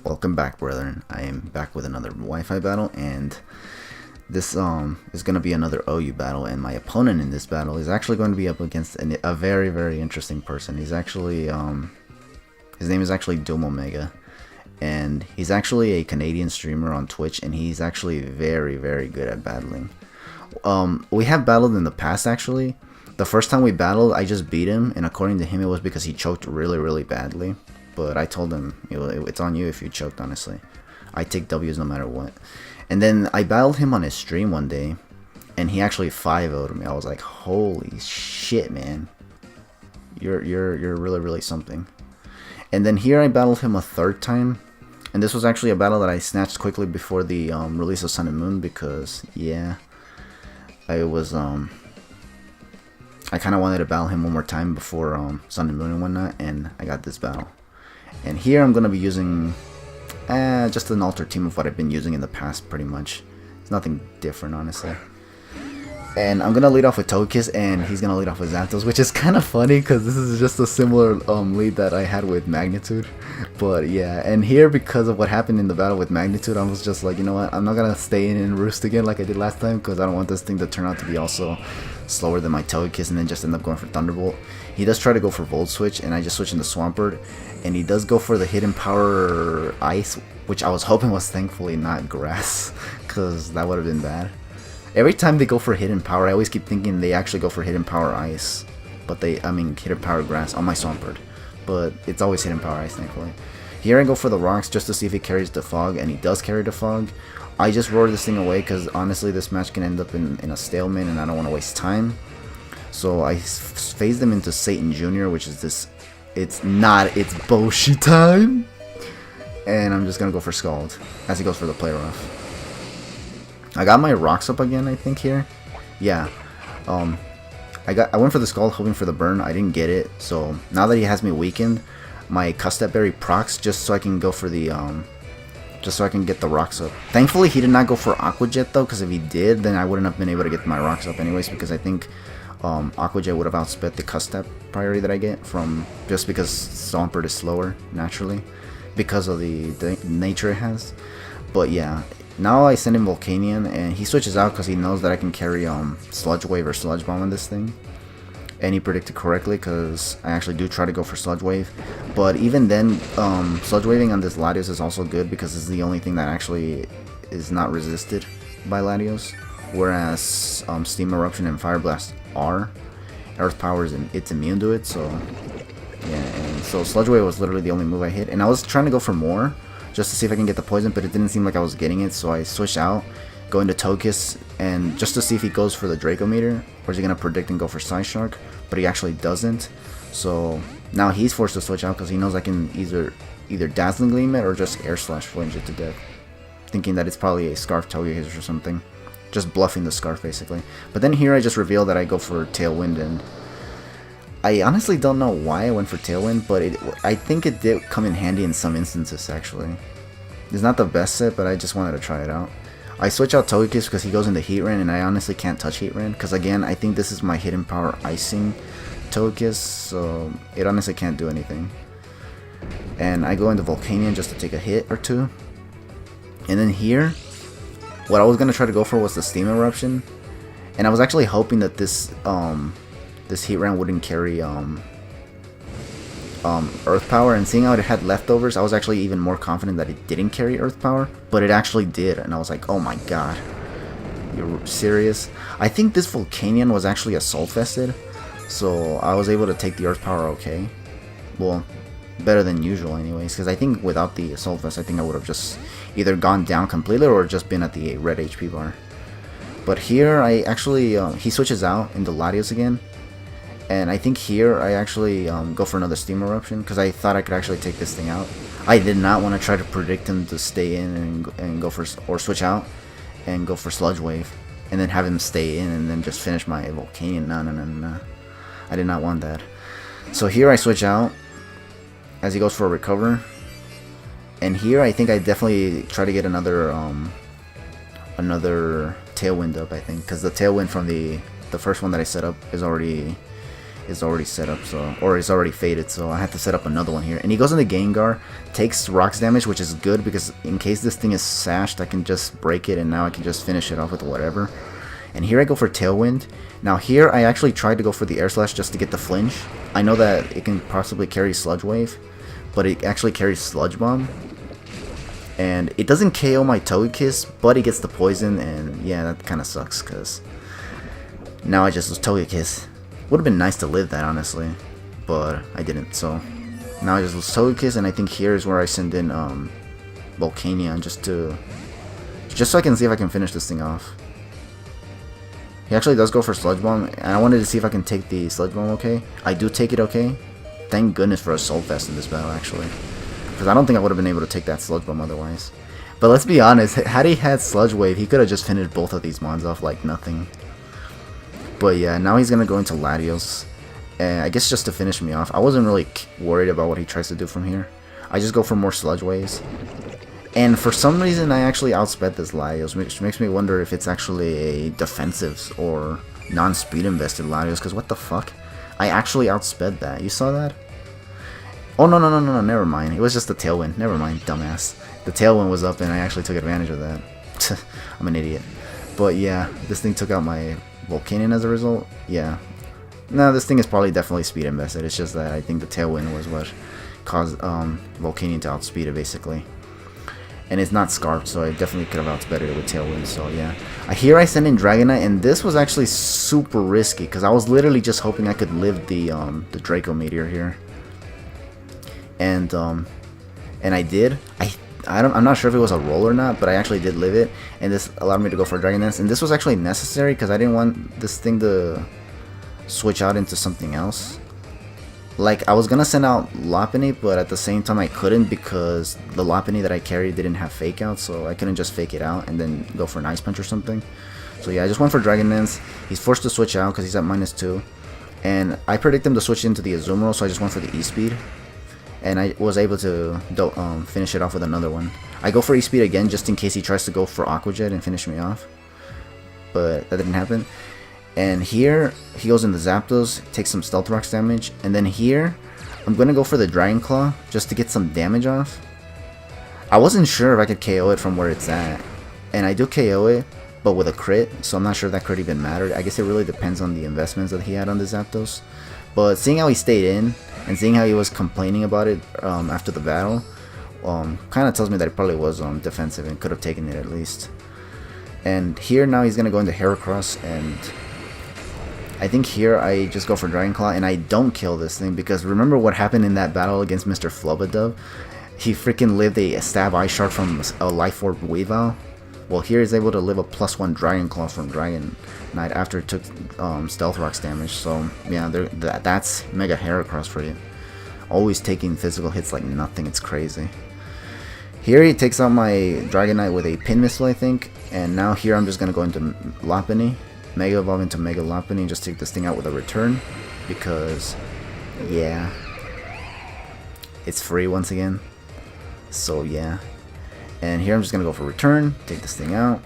Welcome back, brethren. I am back with another Wi-Fi battle, and this is going to be another OU battle, and my opponent in this battle is actually going to be up against a very interesting person. He's actually his name is actually Doom Omega, and he's actually a Canadian streamer on Twitch, and he's actually very good at battling. We have battled in the past. Actually, the first time we battled, I just beat him, and according to him, it was because he choked really badly. But I told him, it's on you if you choked, honestly. I take W's no matter what. And then I battled him on his stream one day, and he actually 5-0'd me. I was like, holy shit, man. You're really something. And then here I battled him a third time, and this was actually a battle that I snatched quickly before the release of Sun and Moon, because, yeah, I kind of wanted to battle him one more time before Sun and Moon and whatnot, and I got this battle. And here I'm going to be using just an alter team of what I've been using in the past, pretty much. It's nothing different, honestly. And I'm going to lead off with Togekiss, and he's going to lead off with Zapdos, which is kind of funny because this is just a similar lead that I had with Magnitude. But yeah, and here, because of what happened in the battle with Magnitude, I was just like, you know what, I'm not going to stay in and roost again like I did last time, because I don't want this thing to turn out to be also slower than my Togekiss and then just end up going for Thunderbolt. He does try to go for Volt Switch, and I just switch into Swampert, and he does go for the Hidden Power Ice, which I was hoping was thankfully not Grass, because that would have been bad. Every time they go for Hidden Power, I always keep thinking they actually go for Hidden Power Ice, but Hidden Power Grass on my Swampert, but it's always Hidden Power Ice, thankfully. Here I go for the Rocks just to see if he carries the Fog, and he does carry the Fog. I just roar this thing away because honestly this match can end up in a stalemate, and I don't want to waste time. So I phased him into Satan Jr., which is this, it's Boshi time! And I'm just gonna go for Scald, as he goes for the Play Rough. I got my Rocks up again, I think, here. Yeah. I went for the Scald hoping for the burn. I didn't get it. So now that he has me weakened, my Custap Berry procs just so I can go for the just so I can get the Rocks up. Thankfully he did not go for Aqua Jet though, because if he did, then I wouldn't have been able to get my Rocks up anyways, because I think Aqua Jet would have outsped the Custap priority that I get from, just because Swampert is slower naturally because of the nature it has. But yeah, now I send him Volcanion, and he switches out because he knows that I can carry Sludge Wave or Sludge Bomb on this thing. And he predicted correctly, because I actually do try to go for Sludge Wave. But even then, Sludge Waving on this Latios is also good, because it's the only thing that actually is not resisted by Latios. Whereas Steam Eruption and Fire Blast are. Earth Power it's immune to it, so yeah. And so Sludge Wave was literally the only move I hit. And I was trying to go for more, just to see if I can get the poison, but it didn't seem like I was getting it, so I switched out, go into Togekiss, and just to see if he goes for the Draco Meter, or is he going to predict and go for Psyshark, but he actually doesn't. So now he's forced to switch out because he knows I can either Dazzling Gleam it or just Air Slash flinch it to death, thinking that it's probably a Scarf Togekiss or something, just bluffing the Scarf basically. But then here I just reveal that I go for Tailwind, and I honestly don't know why I went for Tailwind, but I think it did come in handy in some instances, actually. It's not the best set, but I just wanted to try it out. I switch out Togekiss because he goes into Heatran, and I honestly can't touch Heatran, because again, I think this is my Hidden Power Icing Togekiss, so it honestly can't do anything. And I go into Volcanion just to take a hit or two. And then here, what I was going to try to go for was the Steam Eruption, and I was actually hoping that this Heatran wouldn't carry Earth Power, and seeing how it had leftovers, I was actually even more confident that it didn't carry Earth Power, but it actually did, and I was like, oh my god, you're serious? I think this Volcanion was actually Assault Vested, so I was able to take the Earth Power okay. Well, better than usual anyways, because I think without the Assault Vest, I think I would have just either gone down completely or just been at the red HP bar. But here, I actually, he switches out into Latios again. And I think here I actually go for another Steam Eruption, because I thought I could actually take this thing out. I did not want to try to predict him to stay in and go for, or switch out and go for Sludge Wave, and then have him stay in and then just finish my Volcanion. No. I did not want that. So here I switch out as he goes for a Recover. And here I think I definitely try to get another Tailwind up, I think, because the Tailwind from the first one that I set up is already is already set up, so, or is already faded, so I have to set up another one here. And he goes into Gengar, takes rocks damage, which is good because in case this thing is sashed, I can just break it and now I can just finish it off with whatever. And here I go for Tailwind. Now here I actually tried to go for the Air Slash just to get the flinch. I know that it can possibly carry Sludge Wave, but it actually carries Sludge Bomb. And it doesn't KO my Togekiss, but it gets the poison, and yeah, that kind of sucks because now I just lose Togekiss. Would have been nice to live that, honestly, but I didn't, so now I just lose Togekiss, and I think here is where I send in Volcanion just so I can see if I can finish this thing off. He actually does go for Sludge Bomb, and I wanted to see if I can take the Sludge Bomb okay. I do take it okay. Thank goodness for a Soul Fest in this battle, actually, because I don't think I would have been able to take that Sludge Bomb otherwise. But let's be honest, had he had Sludge Wave, he could have just finished both of these mons off like nothing. But yeah, now he's gonna go into Latios, and I guess just to finish me off. I wasn't really worried about what he tries to do from here. I just go for more Sludge Waves, and for some reason I actually outsped this Latios, which makes me wonder if it's actually a defensive or non-speed invested Latios. Because what the fuck, I actually outsped that. You saw that? Oh no, never mind. It was just the Tailwind. Never mind, dumbass. The Tailwind was up and I actually took advantage of that. I'm an idiot. But yeah, this thing took out my Volcanion as a result. Yeah. No, this thing is probably definitely speed invested. It's just that I think the Tailwind was what caused Volcanion to outspeed it, basically. And it's not Scarfed, so I definitely could have outsped it with Tailwind, so yeah. Here I send in Dragonite, and this was actually super risky, because I was literally just hoping I could live the Draco Meteor here. And I did. I'm not sure if it was a roll or not, but I actually did live it, and this allowed me to go for Dragon Dance. And this was actually necessary because I didn't want this thing to switch out into something else. Like, I was gonna send out Lopunny, but at the same time I couldn't because the Lopunny that I carried didn't have Fake Out, so I couldn't just fake it out and then go for an Ice Punch or something. So yeah, I just went for Dragon Dance. He's forced to switch out because he's at -2, and I predict him to switch into the Azumarill, so I just went for the E-Speed. And I was able to finish it off with another one. I go for E-Speed again just in case he tries to go for Aqua Jet and finish me off. But that didn't happen. And here, he goes into Zapdos, takes some Stealth Rocks damage. And then here, I'm going to go for the Dragon Claw just to get some damage off. I wasn't sure if I could KO it from where it's at. And I do KO it, but with a crit. So I'm not sure if that crit even mattered. I guess it really depends on the investments that he had on the Zapdos. But seeing how he stayed in, and seeing how he was complaining about it after the battle, kind of tells me that it probably was defensive and could have taken it at least. And here now he's going to go into Heracross, and I think here I just go for Dragon Claw and I don't kill this thing, because remember what happened in that battle against Mr. Flubadub? He freaking lived a Stab Ice Shard from a Life Orb Weavile. Well, here he's able to live a +1 Dragon Claw from Dragon Knight after it took Stealth Rocks damage. So yeah, that's Mega Heracross for you. Always taking physical hits like nothing. It's crazy. Here he takes out my Dragonite with a Pin Missile, I think. And now here I'm just going to go into Lopunny. Mega Evolve into Mega Lopunny and just take this thing out with a return. Because, yeah, it's free once again. So yeah. And here I'm just going to go for return, take this thing out.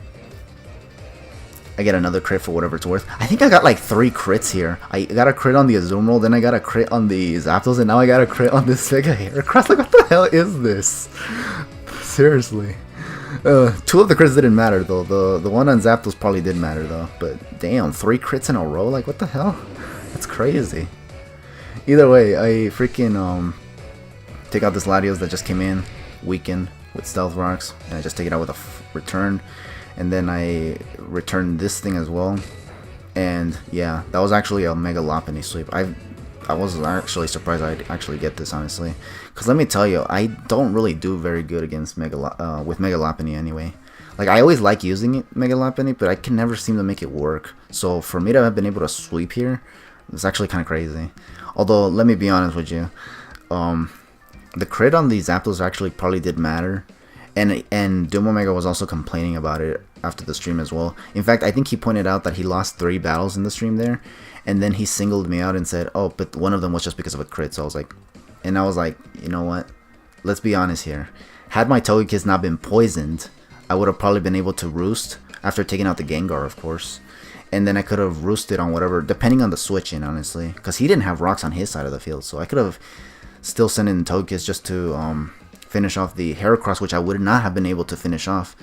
I get another crit for whatever it's worth. I think I got like 3 crits here. I got a crit on the Azumarill, then I got a crit on the Zapdos, and now I got a crit on this Mega Heracross. Like, what the hell is this? Seriously. 2 of the crits didn't matter though. The one on Zapdos probably did matter though. But damn, 3 crits in a row? Like, what the hell? That's crazy. Either way, I freaking take out this Latios that just came in, weakened with Stealth Rocks, and I just take it out with a return. And then I return this thing as well. And yeah, that was actually a Mega Lopunny sweep. I was actually surprised I'd actually get this, honestly. Because let me tell you, I don't really do very good against with Mega Lopunny anyway. Like, I always like using it, Mega Lopunny, but I can never seem to make it work. So for me to have been able to sweep here, it's actually kind of crazy. Although, let me be honest with you. The crit on these Zapdos actually probably did matter. And Doom Omega was also complaining about it after the stream as well. In fact, I think he pointed out that he lost 3 battles in the stream there. And then he singled me out and said, oh, but one of them was just because of a crit. So I was like, you know what? Let's be honest here. Had my Togekiss not been poisoned, I would have probably been able to roost after taking out the Gengar, of course. and then I could have roosted on whatever, depending on the switching, honestly, because he didn't have rocks on his side of the field, so I could have still sent in Togekiss just to finish off the Heracross, which I would not have been able to finish off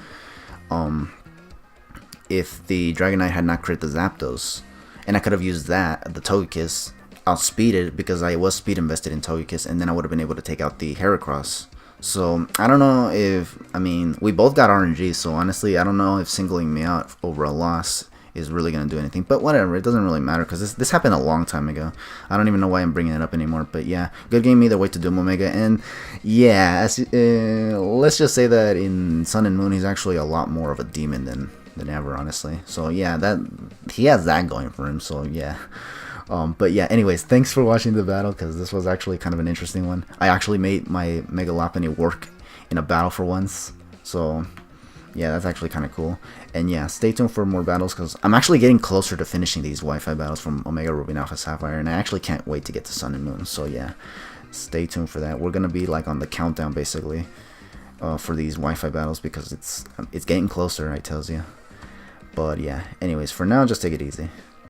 if the Dragonite had not crit the Zapdos, and I could have used that, the Togekiss, outspeeded because I was speed invested in Togekiss, and then I would have been able to take out the Heracross. So I don't know if, I mean, we both got RNG, so honestly I don't know if singling me out over a loss is really going to do anything, but whatever, it doesn't really matter because this happened a long time ago. I don't even know why I'm bringing it up anymore, but yeah, good game either way to Doom Omega. And yeah, let's just say that in Sun and Moon he's actually a lot more of a demon than ever, honestly. So yeah, that he has that going for him, so yeah. But yeah, anyways, thanks for watching the battle, because this was actually kind of an interesting one. I actually made my Mega Lopunny work in a battle for once, so yeah, that's actually kind of cool. And yeah, stay tuned for more battles, because I'm actually getting closer to finishing these Wi-Fi battles from Omega Ruby and Alpha Sapphire, and I actually can't wait to get to Sun and Moon. So yeah, stay tuned for that. We're gonna be like on the countdown basically for these Wi-Fi battles, because it's getting closer, I tells you. But yeah, anyways, for now, just take it easy.